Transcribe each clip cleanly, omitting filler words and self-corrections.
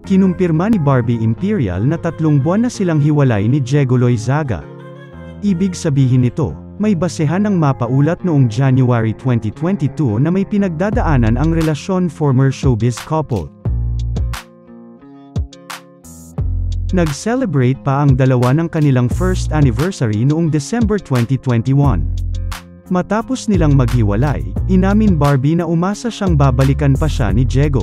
Kinumpirma ni Barbie Imperial na 3 buwan na silang hiwalay ni Diego Loizaga. Ibig sabihin nito, may basehan ng mapaulat noong January 2022 na may pinagdadaanan ang relasyon former showbiz couple. Nag-celebrate pa ang dalawa ng kanilang first anniversary noong December 2021. Matapos nilang maghiwalay, inamin Barbie na umasa siyang babalikan pa siya ni Diego.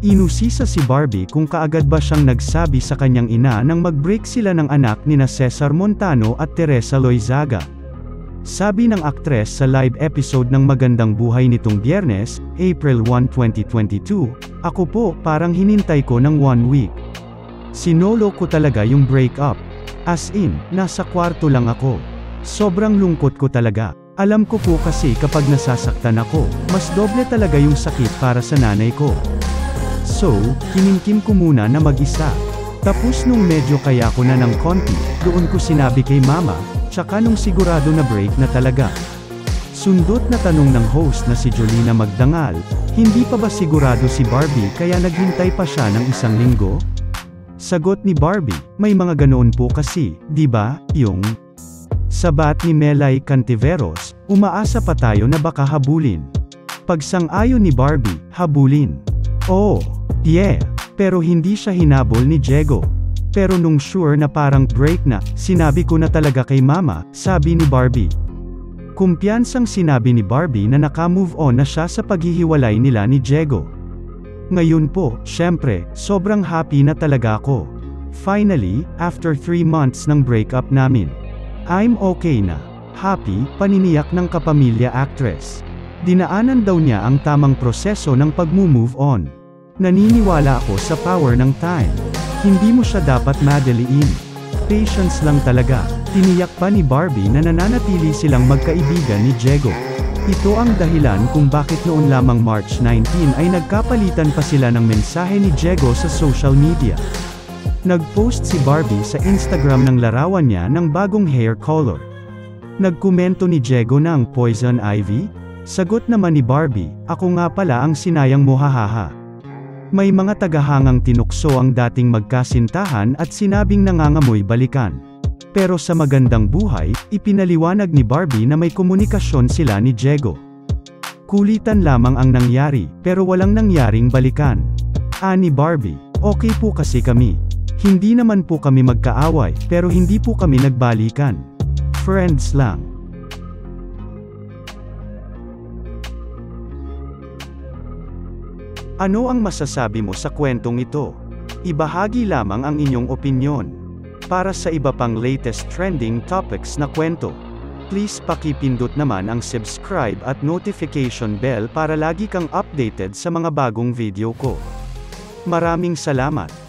Inusisa si Barbie kung kaagad ba siyang nagsabi sa kanyang ina nang mag-break sila ng anak nina Cesar Montano at Teresa Loizaga. Sabi ng aktres sa live episode ng Magandang Buhay nitong Biyernes, April 1, 2022, "Ako po, parang hinintay ko ng 1 week. Sinolo ko talaga yung breakup. As in, nasa kwarto lang ako. Sobrang lungkot ko talaga. Alam ko po kasi kapag nasasaktan ako, mas doble talaga yung sakit para sa nanay ko. So, kinimkim ko muna na mag-isa. Tapos nung medyo kaya ko na ng konti, doon ko sinabi kay mama, tsaka nung sigurado na break na talaga." Sundot na tanong ng host na si Jolina Magdangal, hindi pa ba sigurado si Barbie kaya naghintay pa siya ng 1 linggo? Sagot ni Barbie, "May mga ganoon po kasi, di ba, yung..." Sabat ni Melay Cantiveros, "Umaasa pa tayo na baka habulin." Pagsang-ayon ni Barbie, habulin. "Oh, yeah, pero hindi siya hinabol ni Diego. Pero nung sure na parang break na, sinabi ko na talaga kay mama," sabi ni Barbie. Kumpiyansang sinabi ni Barbie na naka-move on na siya sa paghihiwalay nila ni Diego. "Ngayon po, syempre, sobrang happy na talaga ako. Finally, after 3 months ng breakup namin, I'm okay na." Happy, paniniyak ng kapamilya actress. Dinaanan daw niya ang tamang proseso ng pag-move on. "Naniniwala ako sa power ng time. Hindi mo siya dapat madaliin. Patience lang talaga." Tiniyak pa ni Barbie na nananatili silang magkaibigan ni Diego. Ito ang dahilan kung bakit noon lamang March 19 ay nagkapalitan pa sila ng mensahe ni Diego sa social media. Nag-post si Barbie sa Instagram ng larawan niya ng bagong hair color. Nagkomento ni Diego ng "Poison Ivy?" Sagot naman ni Barbie, "Ako nga pala ang sinayang mo, hahaha." May mga tagahangang tinukso ang dating magkasintahan at sinabing nangangamoy balikan. Pero sa Magandang Buhay, ipinaliwanag ni Barbie na may komunikasyon sila ni Diego. "Kulitan lamang ang nangyari, pero walang nangyaring balikan." Ani Barbie, "Okay po kasi kami. Hindi naman po kami magkaaway, pero hindi po kami nagbalikan. Friends lang." Ano ang masasabi mo sa kwentong ito? Ibahagi lamang ang inyong opinyon. Para sa iba pang latest trending topics na kwento, please pakipindot naman ang subscribe at notification bell para lagi kang updated sa mga bagong video ko. Maraming salamat!